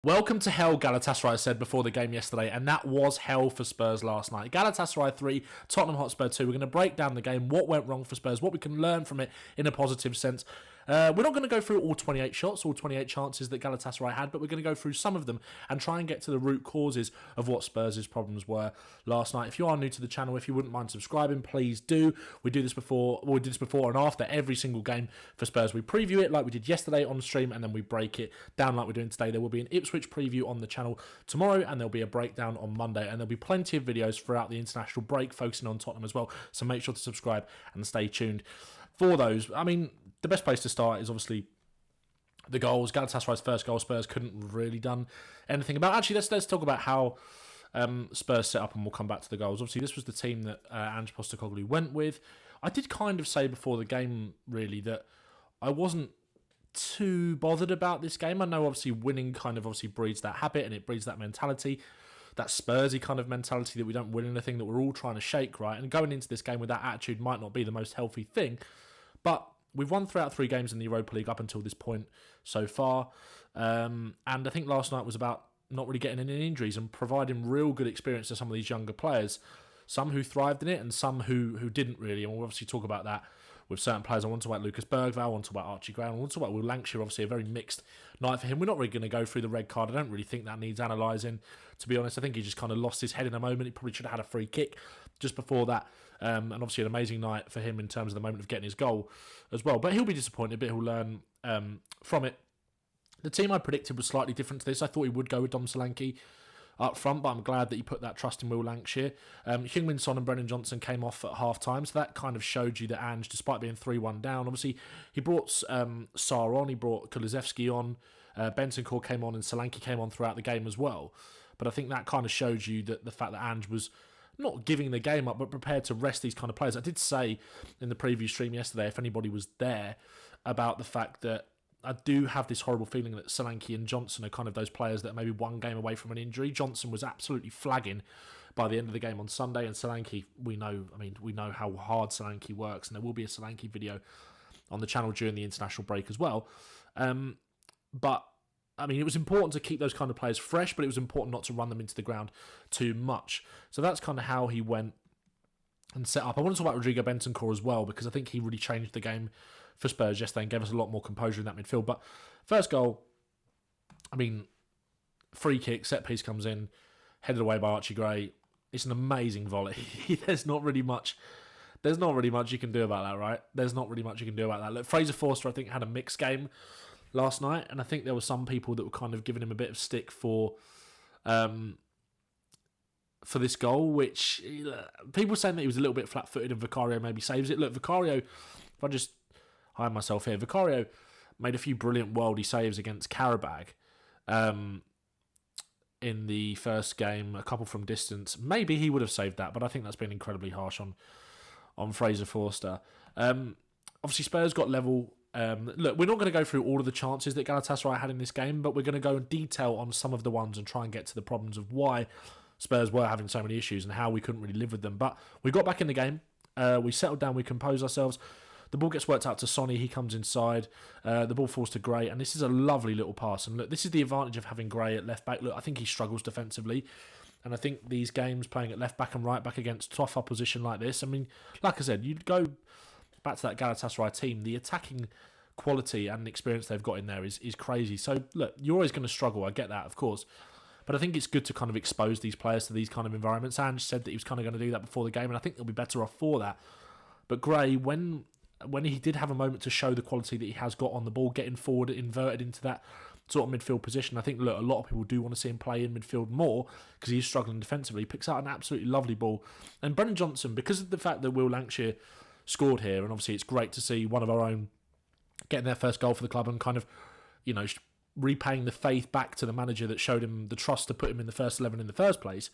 Welcome to hell, Galatasaray said before the game yesterday, and that was hell for Spurs last night. Galatasaray 3, Tottenham Hotspur 2. We're going to break down the game, what went wrong for Spurs, what we can learn from it in a positive sense. We're not going to go through all 28 shots, all 28 chances that Galatasaray had, but we're going to go through some of them and try and get to the root causes of what Spurs' problems were last night. If you are new to the channel, if you wouldn't mind subscribing, please do. We did this before and after every single game for Spurs. We preview it like we did yesterday on stream, and then we break it down like we're doing today. There will be an Ipswich preview on the channel tomorrow, and there'll be a breakdown on Monday, and there'll be plenty of videos throughout the international break focusing on Tottenham as well, so make sure to subscribe and stay tuned for those. I mean, the best place to start is obviously the goals. Galatasaray's first goal, Spurs couldn't really done anything about. Actually, let's talk about how Spurs set up, and we'll come back to the goals. Obviously, this was the team that Ange Postecoglou went with. I did kind of say before the game, really, that I wasn't too bothered about this game. I know, obviously, winning kind of obviously breeds that habit, and it breeds that mentality, that Spursy kind of mentality that we don't win anything, that we're all trying to shake, right? And going into this game with that attitude might not be the most healthy thing, but we've won 3 out of 3 games in the Europa League up until this point so far. And I think last night was about not really getting any injuries and providing real good experience to some of these younger players. Some who thrived in it and some who didn't really. And we'll obviously talk about that with certain players. I want to talk about Lucas Bergvall, I want to talk about Archie Gray, I want to talk about Will Lancashire. Obviously a very mixed night for him. We're not really going to go through the red card. I don't really think that needs analysing, to be honest. I think he just kind of lost his head in a moment. He probably should have had a free kick just before that. And obviously an amazing night for him in terms of the moment of getting his goal as well. But he'll be disappointed, but he'll learn from it. The team I predicted was slightly different to this. I thought he would go with Dom Solanke up front, but I'm glad that he put that trust in Will Lancashire. Heung-Min Son and Brennan Johnson came off at half-time, so that kind of showed you that Ange, despite being 3-1 down, obviously he brought Sarr on, he brought Kulusevski on, Bentancur came on, and Solanke came on throughout the game as well. But I think that kind of showed you that the fact that Ange was not giving the game up, but prepared to rest these kind of players. I did say in the preview stream yesterday, if anybody was there, about the fact that I do have this horrible feeling that Solanke and Johnson are kind of those players that are maybe one game away from an injury. Johnson was absolutely flagging by the end of the game on Sunday, and Solanke, we know how hard Solanke works, and there will be a Solanke video on the channel during the international break as well. But I mean, it was important to keep those kind of players fresh, but it was important not to run them into the ground too much. So that's kind of how he went and set up. I want to talk about Rodrigo Bentancur as well, because I think he really changed the game for Spurs yesterday and gave us a lot more composure in that midfield. But first goal, I mean, free kick, set piece comes in, headed away by Archie Gray. It's an amazing volley. There's not really much you can do about that, right? There's not really much you can do about that. Look, Fraser Forster, I think, had a mixed game last night, and I think there were some people that were kind of giving him a bit of stick for this goal, which people saying that he was a little bit flat-footed and Vicario maybe saves it. Look, Vicario, if I just hide myself here, Vicario made a few brilliant worldy saves against Karabag in the first game, a couple from distance. Maybe he would have saved that, but I think that's been incredibly harsh on Fraser Forster. Obviously, Spurs got level. Look, we're not going to go through all of the chances that Galatasaray had in this game, but we're going to go in detail on some of the ones and try and get to the problems of why Spurs were having so many issues and how we couldn't really live with them. But we got back in the game. We settled down. We composed ourselves. The ball gets worked out to Sonny. He comes inside. The ball falls to Gray. And this is a lovely little pass. And look, this is the advantage of having Gray at left back. Look, I think he struggles defensively. And I think these games playing at left back and right back against tough opposition like this, I mean, like I said, you'd go back to that Galatasaray team, the attacking quality and experience they've got in there is crazy. So, look, you're always going to struggle. I get that, of course. But I think it's good to kind of expose these players to these kind of environments. Ange said that he was kind of going to do that before the game, and I think they'll be better off for that. But Gray, when he did have a moment to show the quality that he has got on the ball, getting forward, inverted into that sort of midfield position, I think, look, a lot of people do want to see him play in midfield more because he's struggling defensively. He picks out an absolutely lovely ball. And Brennan Johnson, because of the fact that Will Lancashire scored here, and obviously it's great to see one of our own getting their first goal for the club and kind of, you know, repaying the faith back to the manager that showed him the trust to put him in the first 11 in the first place.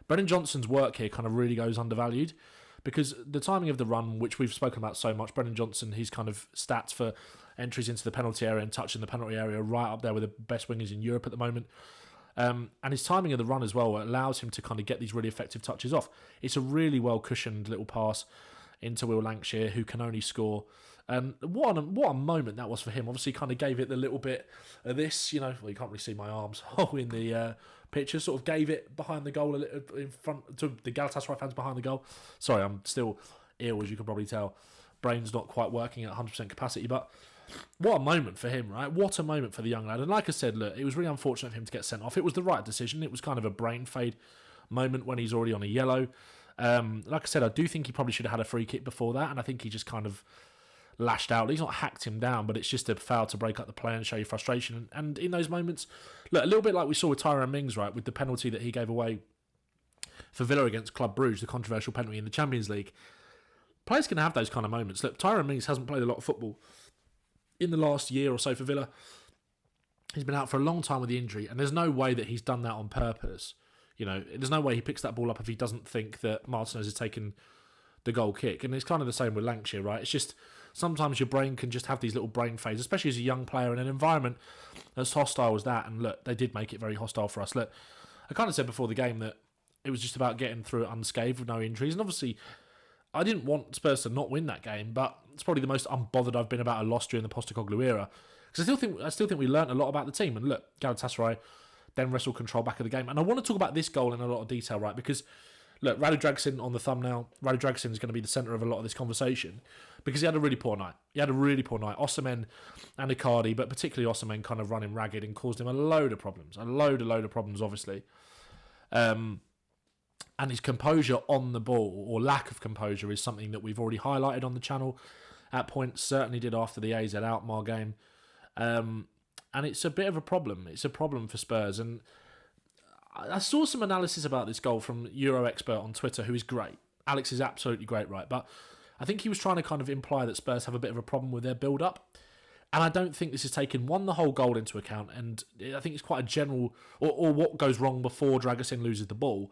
Brennan Johnson's work here kind of really goes undervalued because the timing of the run, which we've spoken about so much, Brennan Johnson, his kind of stats for entries into the penalty area and touching the penalty area right up there with the best wingers in Europe at the moment. And his timing of the run as well allows him to kind of get these really effective touches off. It's a really well cushioned little pass into Will Lancashire, who can only score And what a moment that was for him. Obviously, kind of gave it the little bit of this, well, you can't really see my arms in the picture. Sort of gave it behind the goal a little in front to the Galatasaray fans behind the goal. Sorry, I'm still ill, as you can probably tell. Brain's not quite working at 100% capacity, but what a moment for him, right? What a moment for the young lad. And like I said, look, it was really unfortunate for him to get sent off. It was the right decision. It was kind of a brain fade moment when he's already on a yellow. Like I said, I do think he probably should have had a free kick before that, and I think he just kind of lashed out. He's not hacked him down, but it's just a foul to break up the play and show you frustration. And in those moments, look, a little bit like we saw with Tyrone Mings, right, with the penalty that he gave away for Villa against Club Brugge, the controversial penalty in the Champions League. Players can have those kind of moments. Look, Tyrone Mings hasn't played a lot of football in the last year or so for Villa. He's been out for a long time with the injury, and there's no way that he's done that on purpose. There's no way he picks that ball up if he doesn't think that Martinez has taken the goal kick. And it's kind of the same with Lancashire, right? It's just sometimes your brain can just have these little brain phases, especially as a young player in an environment as hostile as that. And look, they did make it very hostile for us. Look, I kind of said before the game that it was just about getting through it unscathed with no injuries. And obviously, I didn't want Spurs to not win that game, but it's probably the most unbothered I've been about a loss during the Postecoglou era. Because I still think we learnt a lot about the team. And look, Galatasaray then wrestled control back of the game. And I want to talk about this goal in a lot of detail, right? Because, look, Radu Dragusin on the thumbnail. Radu Dragusin is going to be the centre of a lot of this conversation because he had a really poor night. Osimhen and Icardi, but particularly Osimhen, kind of running ragged and caused him a load of problems. A load of problems, obviously. And his composure on the ball, or lack of composure, is something that we've already highlighted on the channel at points. Certainly did after the AZ Alkmaar game. And it's a bit of a problem. It's a problem for Spurs. And I saw some analysis about this goal from Euro Expert on Twitter, who is great. Alex is absolutely great, right? But I think he was trying to kind of imply that Spurs have a bit of a problem with their build-up. And I don't think this has taken, the whole goal into account. And I think it's quite a general, or what goes wrong before Dragusin loses the ball.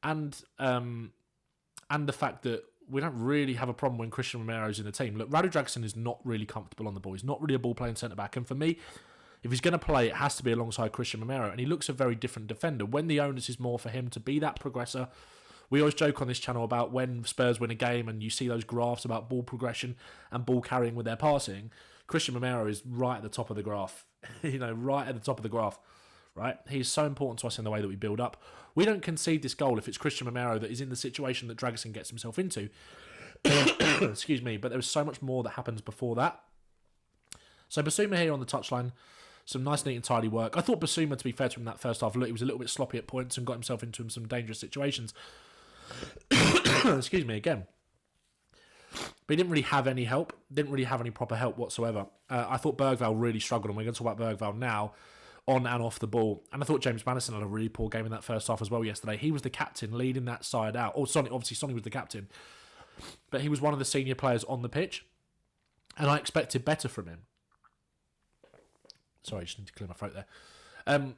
And the fact that we don't really have a problem when Christian Romero's in the team. Look, Radu Dragusin is not really comfortable on the ball. He's not really a ball-playing centre-back. And for me, if he's going to play, it has to be alongside Christian Romero. And he looks a very different defender. When the onus is more for him to be that progressor, we always joke on this channel about when Spurs win a game and you see those graphs about ball progression and ball carrying with their passing. Christian Romero is right at the top of the graph. Right at the top of the graph. Right? He's so important to us in the way that we build up. We don't concede this goal if it's Christian Romero that is in the situation that Dragusin gets himself into. Excuse me, but there's so much more that happens before that. So Basuma here on the touchline. Some nice, neat and tidy work. I thought Basuma, to be fair to him, in that first half, look, he was a little bit sloppy at points and got himself into some dangerous situations. Excuse me, again. But he didn't really have any help. Didn't really have any proper help whatsoever. I thought Bergvall really struggled, and we're going to talk about Bergvall now, on and off the ball. And I thought James Maddison had a really poor game in that first half as well yesterday. He was the captain leading that side out. Sonny was the captain. But he was one of the senior players on the pitch. And I expected better from him. Sorry, I just need to clear my throat there.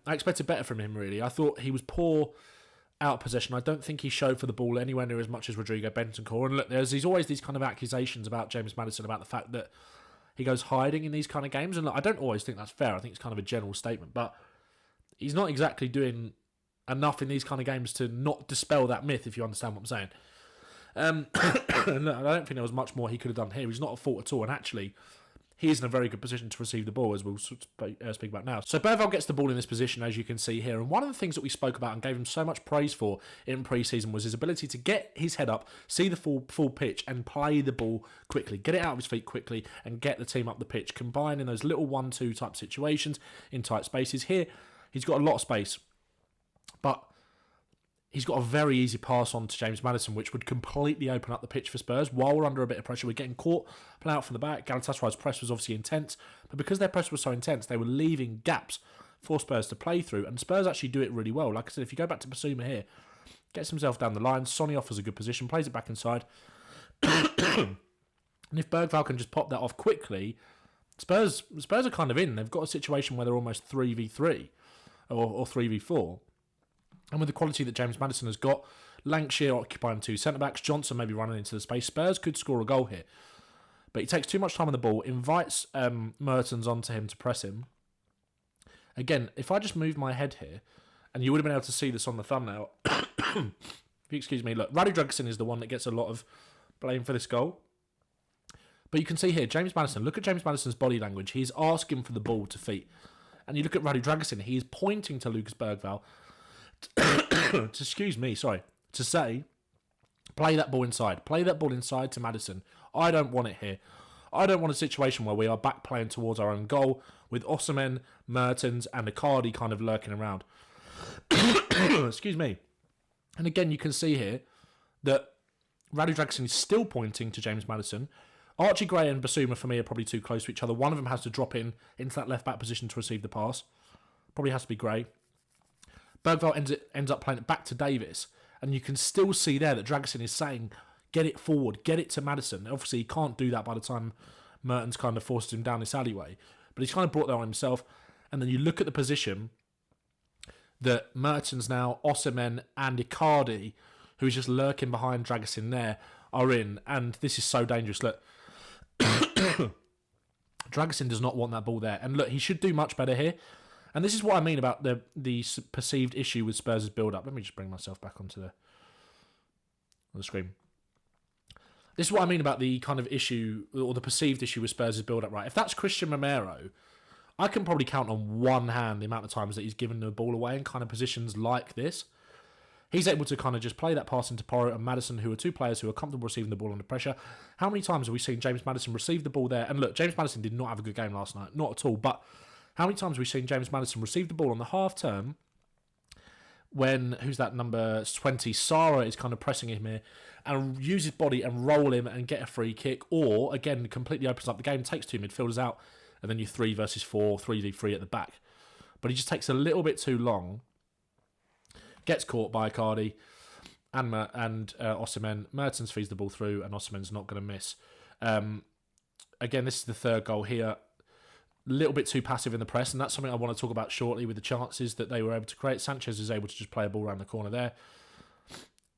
I expected better from him, really. I thought he was poor out of possession. I don't think he showed for the ball anywhere near as much as Rodrigo Bentancur. And look, there's always these kind of accusations about James Maddison about the fact that he goes hiding in these kind of games. And look, I don't always think that's fair. I think it's kind of a general statement. But he's not exactly doing enough in these kind of games to not dispel that myth, if you understand what I'm saying. Look, I don't think there was much more he could have done here. He's not at fault at all. And actually, he is in a very good position to receive the ball, as we'll speak about now. So Bergvall gets the ball in this position, as you can see here. And one of the things that we spoke about and gave him so much praise for in pre-season was his ability to get his head up, see the full pitch, and play the ball quickly. Get it out of his feet quickly and get the team up the pitch. Combine in those little 1-2 type situations in tight spaces. Here, he's got a lot of space. But he's got a very easy pass on to James Maddison, which would completely open up the pitch for Spurs. While we're under a bit of pressure, we're getting caught, playing out from the back. Galatasaray's press was obviously intense, but because their press was so intense, they were leaving gaps for Spurs to play through, and Spurs actually do it really well. Like I said, if you go back to Basuma here, gets himself down the line, Sonny offers a good position, plays it back inside, and if Bergvall can just pop that off quickly, Spurs are kind of in. They've got a situation where they're almost 3v3 or 3v4. And with the quality that James Maddison has got, Lancashire occupying two centre-backs, Johnson maybe running into the space, Spurs could score a goal here. But he takes too much time on the ball, invites Mertens onto him to press him. Again, if I just move my head here, and you would have been able to see this on the thumbnail, if you excuse me, look, Radu Dragusin is the one that gets a lot of blame for this goal. But you can see here, James Maddison, look at James Maddison's body language. He's asking for the ball to feet. And you look at Radu Dragusin, he's pointing to Lucas Bergvall to say, play that ball inside. Play that ball inside to Maddison. I don't want it here. I don't want a situation where we are back playing towards our own goal with Osimhen, Mertens and Icardi kind of lurking around. Excuse me. And again, you can see here that Radu Dragusin is still pointing to James Maddison. Archie Gray and Basuma, for me, are probably too close to each other. One of them has to drop into that left-back position to receive the pass. Probably has to be Gray. Bergvall ends up playing it back to Davis. And you can still see there that Dragusin is saying, get it forward, get it to Maddison. Obviously, he can't do that by the time Mertens kind of forces him down this alleyway. But he's kind of brought that on himself. And then you look at the position that Mertens now, Osimhen and Icardi, who's just lurking behind Dragusin there, are in. And this is so dangerous. Look, Dragusin does not want that ball there. And look, he should do much better here. And this is what I mean about the perceived issue with Spurs' build-up. Let me just bring myself back onto the screen. This is what I mean about the kind of issue, or the perceived issue with Spurs' build-up, right? If that's Christian Romero, I can probably count on one hand the amount of times that he's given the ball away in kind of positions like this. He's able to kind of just play that pass into Porro and Maddison, who are two players who are comfortable receiving the ball under pressure. How many times have we seen James Maddison receive the ball there? And look, James Maddison did not have a good game last night. Not at all. But how many times have we seen James Maddison receive the ball on the half turn when, who's that, number 20, Sarah is kind of pressing him here, and use his body and roll him and get a free kick, or, again, completely opens up the game, takes two midfielders out, and then you 3 versus 4, 3v3 at the back. But he just takes a little bit too long, gets caught by Icardi and Osimhen. Mertens feeds the ball through, and Osimhen's not going to miss. Again, this is the third goal here. A little bit too passive in the press, and that's something I want to talk about shortly with the chances that they were able to create. Sanchez is able to just play a ball around the corner there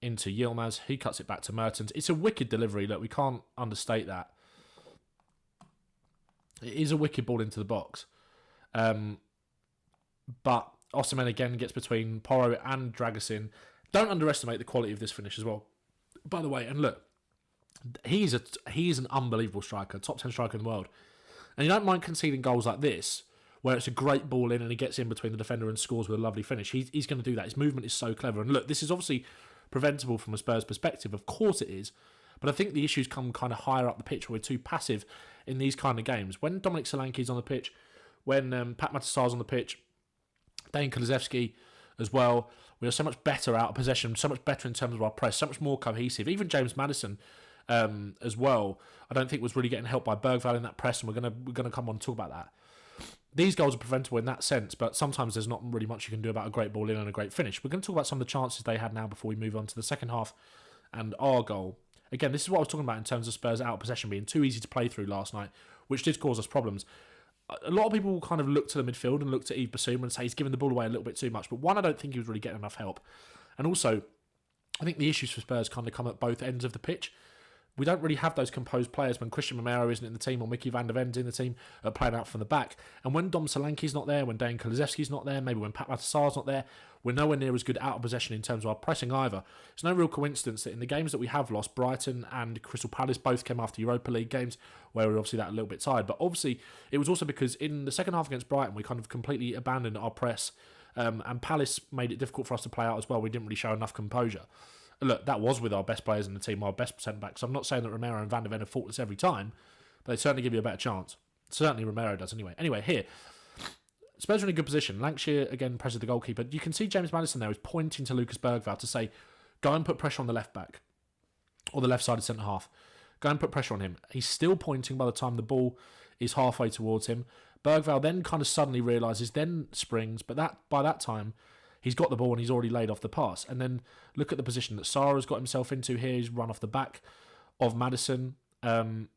into Yilmaz. He cuts it back to Mertens. It's a wicked delivery. Look, we can't understate that. It is a wicked ball into the box. But Osimhen again gets between Porro and Dragusin. Don't underestimate the quality of this finish as well, by the way. And look, he's an unbelievable striker, top 10 striker in the world. And you don't mind conceding goals like this, where it's a great ball in and he gets in between the defender and scores with a lovely finish. He's going to do that. His movement is so clever. And look, this is obviously preventable from a Spurs perspective. Of course it is. But I think the issues come kind of higher up the pitch where we're too passive in these kind of games. When Dominic Solanke's on the pitch, when Pat Matasar's on the pitch, Dane Kulusevski as well, we are so much better out of possession, so much better in terms of our press, so much more cohesive. Even James Maddison as well, I don't think was really getting helped by Bergvall in that press, and we're gonna come on and talk about that. These goals are preventable in that sense, but sometimes there's not really much you can do about a great ball in and a great finish. We're going to talk about some of the chances they had now before we move on to the second half and our goal. Again, this is what I was talking about in terms of Spurs out of possession being too easy to play through last night, which did cause us problems. A lot of people will kind of look to the midfield and look to Yves Bissouma and say he's giving the ball away a little bit too much. But one, I don't think he was really getting enough help. And also, I think the issues for Spurs kind of come at both ends of the pitch. We don't really have those composed players when Christian Romero isn't in the team or Mickey van der Ven's in the team playing out from the back. And when Dom Solanke's not there, when Dane Kulusevski's not there, maybe when Pat Matasar's not there, we're nowhere near as good out of possession in terms of our pressing either. It's no real coincidence that in the games that we have lost, Brighton and Crystal Palace both came after Europa League games where we were obviously that a little bit tired. But obviously it was also because in the second half against Brighton we kind of completely abandoned our press, and Palace made it difficult for us to play out as well. We didn't really show enough composure. Look, that was with our best players in the team, our best centre-backs. I'm not saying that Romero and Van der Ven are faultless every time, but they certainly give you a better chance. Certainly Romero does anyway. Anyway, here, Spurs are in a good position. Lancashire, again, presses the goalkeeper. You can see James Maddison there is pointing to Lucas Bergvall to say, go and put pressure on the left-back, or the left-sided centre-half. Go and put pressure on him. He's still pointing by the time the ball is halfway towards him. Bergvall then kind of suddenly realises, then springs, but by that time, he's got the ball and he's already laid off the pass. And then look at the position that Sarah's got himself into here. He's run off the back of Maddison and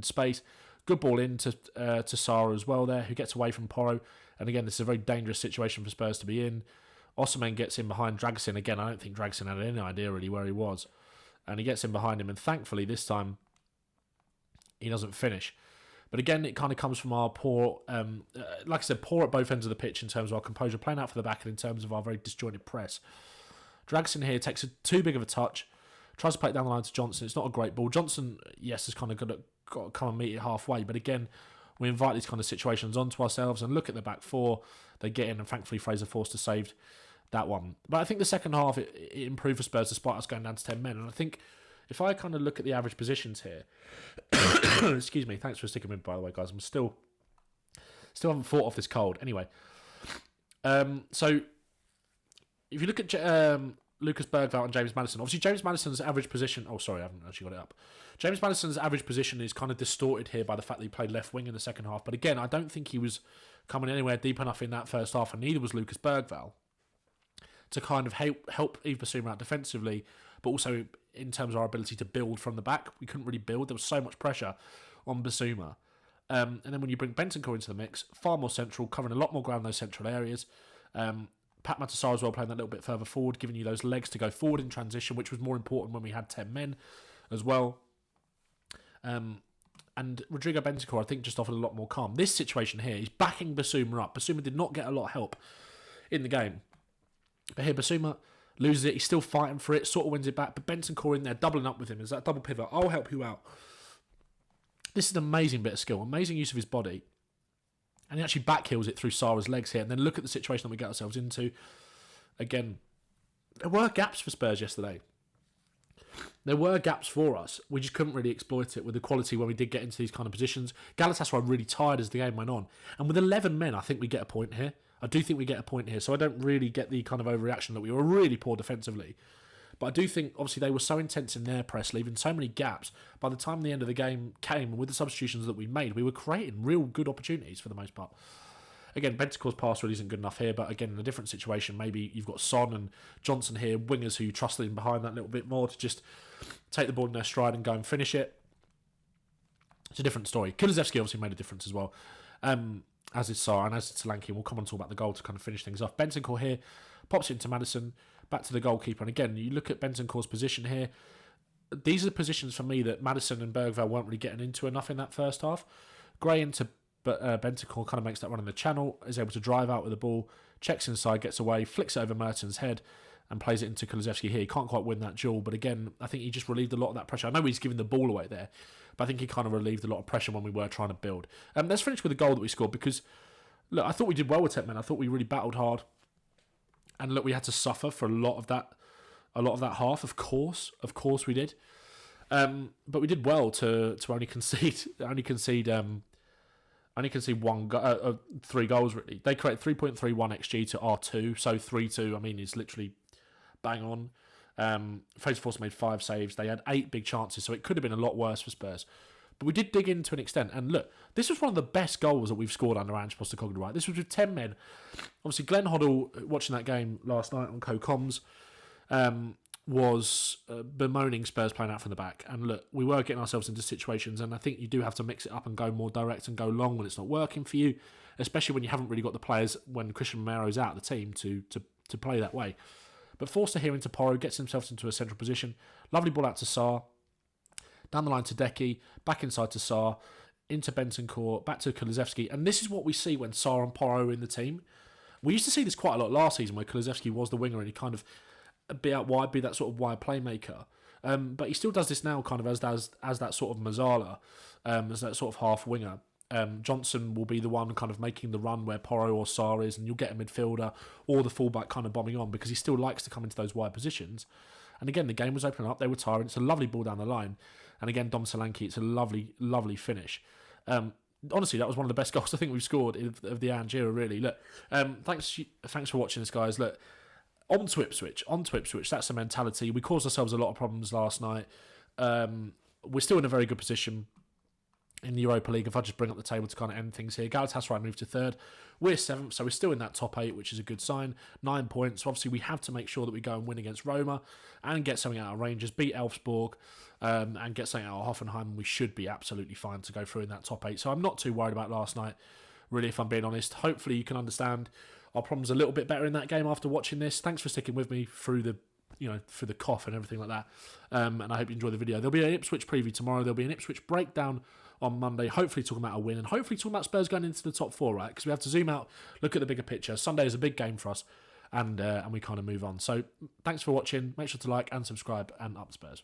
space. Good ball in to Sarah as well there, who gets away from Porro. And again, this is a very dangerous situation for Spurs to be in. Osimhen gets in behind Dragusin. Again, I don't think Dragusin had any idea really where he was. And he gets in behind him. And thankfully, this time, he doesn't finish. But again, it kind of comes from our poor, like I said, poor at both ends of the pitch in terms of our composure, playing out for the back and in terms of our very disjointed press. Dragusin here takes too big of a touch, tries to play it down the line to Johnson. It's not a great ball. Johnson, yes, has kind of got to come and meet it halfway. But again, we invite these kind of situations onto ourselves and look at the back four. They get in, and thankfully Fraser Forster saved that one. But I think the second half, it improved for Spurs despite us going down to 10 men. And I think if I kind of look at the average positions here, excuse me, thanks for sticking with me, by the way, guys. I'm still haven't fought off this cold. Anyway, so if you look at Lucas Bergvall and James Maddison, obviously James Maddison's average position... Oh, sorry, I haven't actually got it up. James Maddison's average position is kind of distorted here by the fact that he played left wing in the second half. But again, I don't think he was coming anywhere deep enough in that first half, and neither was Lucas Bergvall, to kind of help Yves Bissouma out defensively, but also in terms of our ability to build from the back. We couldn't really build. There was so much pressure on Bissouma. And then when you bring Bentancur into the mix, far more central, covering a lot more ground in those central areas. Pat Matasar as well, playing that little bit further forward, giving you those legs to go forward in transition, which was more important when we had 10 men as well. And Rodrigo Bentancur, I think, just offered a lot more calm. This situation here, he's backing Bissouma up. Bissouma did not get a lot of help in the game. But here, Bissouma loses it. He's still fighting for it, sort of wins it back. But Bentancur in there, doubling up with him. Is that double pivot? I'll help you out. This is an amazing bit of skill, amazing use of his body. And he actually backheels it through Sarah's legs here. And then look at the situation that we get ourselves into. Again, there were gaps for Spurs yesterday. There were gaps for us. We just couldn't really exploit it with the quality when we did get into these kind of positions. Galatasaray were really tired as the game went on. And with 11 men, I think we get a point here. I do think we get a point here. So I don't really get the kind of overreaction that we were really poor defensively. But I do think, obviously, they were so intense in their press, leaving so many gaps. By the time the end of the game came, and with the substitutions that we made, we were creating real good opportunities for the most part. Again, Bentancur's pass really isn't good enough here, but again, in a different situation, maybe you've got Son and Johnson here, wingers who trusted him behind that little bit more to just take the ball in their stride and go and finish it. It's a different story. Kulusevski obviously made a difference as well, as did Sarr and as did Solanke. We'll come on to talk about the goal to kind of finish things off. Bentancur here pops it into Maddison, back to the goalkeeper. And again, you look at Bentancur's position here. These are the positions for me that Maddison and Bergvall weren't really getting into enough in that first half. Gray into Bentancur kind of makes that run in the channel, is able to drive out with the ball, checks inside, gets away, flicks it over Merton's head and plays it into Kulusevski here. He can't quite win that duel, but again, I think he just relieved a lot of that pressure. I know he's giving the ball away there, but I think he kind of relieved a lot of pressure when we were trying to build. Let's finish with the goal that we scored, because look, I thought we did well with 10 men. I thought we really battled hard. And look, we had to suffer for a lot of that half. Of course we did. But we did well to only concede three goals really. They create 3.31 xG to R2, so 3-2. I mean, is literally bang on. Fraser Forster made 5 saves. They had 8 big chances, so it could have been a lot worse for Spurs. But we did dig in to an extent. And look, this was one of the best goals that we've scored under Ange Postecoglou, right? This was with 10 men. Obviously, Glenn Hoddle, watching that game last night on Co-Coms, was bemoaning Spurs playing out from the back. And look, we were getting ourselves into situations, and I think you do have to mix it up and go more direct and go long when it's not working for you, especially when you haven't really got the players when Christian Romero's out of the team to play that way. But Forster here into Porro, gets himself into a central position. Lovely ball out to Sarr. Down the line to Decky, back inside to Sarr, into Bentancur, back to Kulusevski. And this is what we see when Sarr and Porro are in the team. We used to see this quite a lot last season where Kulusevski was the winger and he kind of be out wide, be that sort of wide playmaker. But he still does this now kind of as that sort of Mazzala, as that sort of half winger. Johnson will be the one kind of making the run where Porro or Sarr is, and you'll get a midfielder or the fullback kind of bombing on because he still likes to come into those wide positions. And again, the game was opening up. They were tiring. It's a lovely ball down the line. And again, Dom Solanke, it's a lovely, lovely finish. Honestly, that was one of the best goals I think we've scored of the Ange era, really. Look, thanks for watching this, guys. Look, on to Ipswich. That's the mentality. We caused ourselves a lot of problems last night. We're still in a very good position in the Europa League. If I just bring up the table to kind of end things here, Galatasaray moved to 3rd. We're 7th, so we're still in that top 8, which is a good sign. 9 points. So obviously, we have to make sure that we go and win against Roma and get something out of Rangers, beat Elfsborg, and get something out of Hoffenheim. And we should be absolutely fine to go through in that top 8. So I'm not too worried about last night, really, if I'm being honest. Hopefully, you can understand our problems a little bit better in that game after watching this. Thanks for sticking with me through the cough and everything like that. And I hope you enjoy the video. There'll be an Ipswich preview tomorrow. There'll be an Ipswich breakdown on Monday, hopefully talking about a win and hopefully talking about Spurs going into the top 4, right? Because we have to zoom out, look at the bigger picture. Sunday is a big game for us, and we kind of move on. So thanks for watching. Make sure to like and subscribe, and up Spurs.